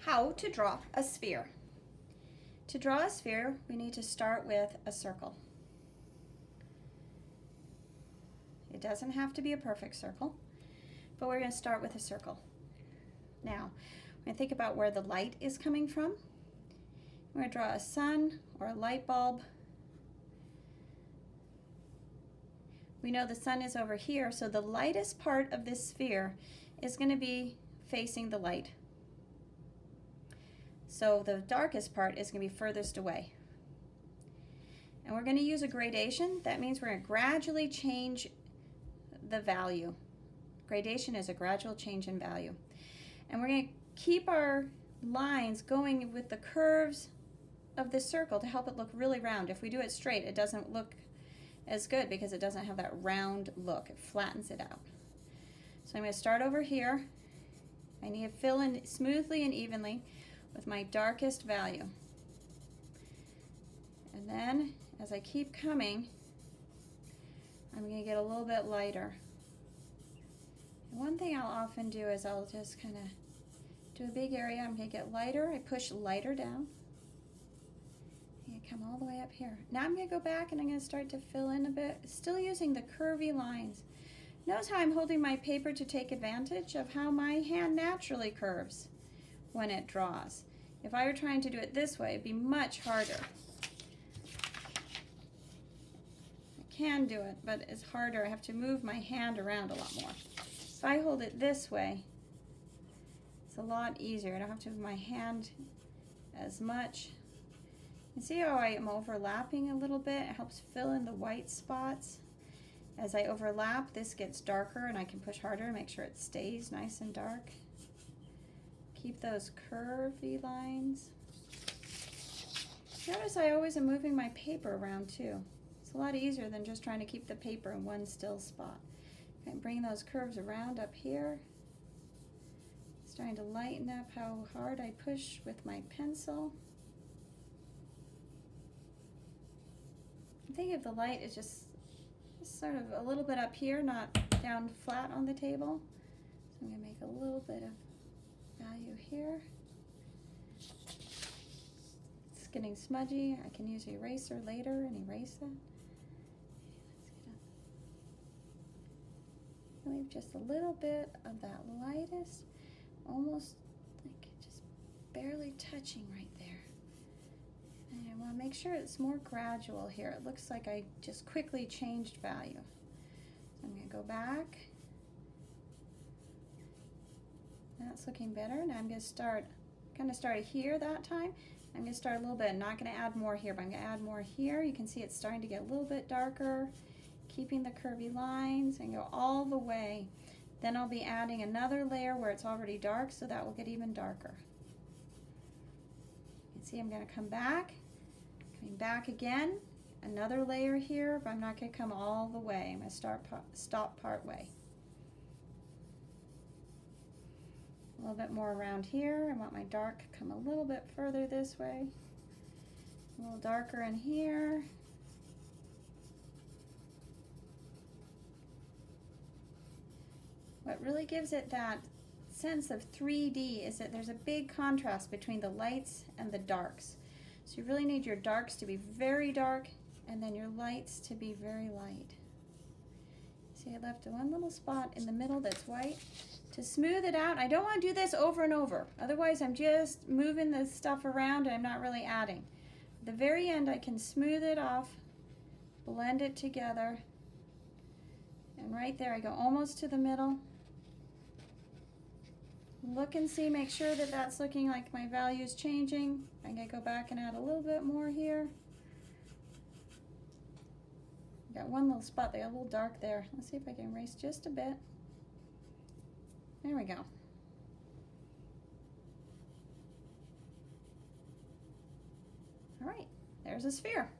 how to draw a sphere. To draw a sphere, we need to start with a circle. It doesn't have to be a perfect circle, but we're going to start with a circle. Now, we're going to think about where the light is coming from. We're going to draw a sun or a light bulb. We know the sun is over here, so the lightest part of this sphere is going to be facing the light. So the darkest part is going to be furthest away. And we're going to use a gradation. That means we're going to gradually change the value. Gradation is a gradual change in value. And we're going to keep our lines going with the curves of the circle to help it look really round. If we do it straight, it doesn't look as good because it doesn't have that round look. It flattens it out. So I'm going to start over here. I need to fill in smoothly and evenly with my darkest value. And then as I keep coming, I'm going to get a little bit lighter. And one thing I'll often do is I'll just kind of do a big area. I'm going to get lighter. I push lighter down. And come all the way up here. Now I'm going to go back and I'm going to start to fill in a bit, still using the curvy lines. Notice how I'm holding my paper to take advantage of how my hand naturally curves when it draws. If I were trying to do it this way, it'd be much harder. I can do it, but it's harder. I have to move my hand around a lot more. If I hold it this way, it's a lot easier. I don't have to move my hand as much. You see how I am overlapping a little bit? It helps fill in the white spots. As I overlap, this gets darker and I can push harder and make sure it stays nice and dark. Keep those curvy lines. Notice I always am moving my paper around too. It's a lot easier than just trying to keep the paper in one still spot. Okay, bring those curves around up here. Starting to lighten up how hard I push with my pencil. Think of the light as just sort of a little bit up here, not down flat on the table. So I'm going to make a little bit of value here. It's getting smudgy. I can use an eraser later and erase it. Leave just a little bit of that lightest, almost like just barely touching right there. And I want to make sure it's more gradual here. It looks like I just quickly changed value. So I'm going to go back. That's looking better. Now I'm going to start here that time. I'm going to start a little bit. I'm not going to add more here, but I'm going to add more here. You can see it's starting to get a little bit darker, keeping the curvy lines, and go all the way. Then I'll be adding another layer where it's already dark, so that will get even darker. You can see I'm going to come back, coming back again, another layer here, but I'm not going to come all the way. I'm going to stop part way. A little bit more around here. I want my dark to come a little bit further this way. A little darker in here. What really gives it that sense of 3D is that there's a big contrast between the lights and the darks. So you really need your darks to be very dark and then your lights to be very light. See, I left one little spot in the middle that's white. To smooth it out, I don't want to do this over and over. Otherwise, I'm just moving the stuff around and I'm not really adding. At the very end, I can smooth it off, blend it together, and right there, I go almost to the middle. Look and see, make sure that that's looking like my value is changing. I'm going to go back and add a little bit more here. Got one little spot that got a little dark there. Let's see if I can erase just a bit. There we go. All right, there's a sphere.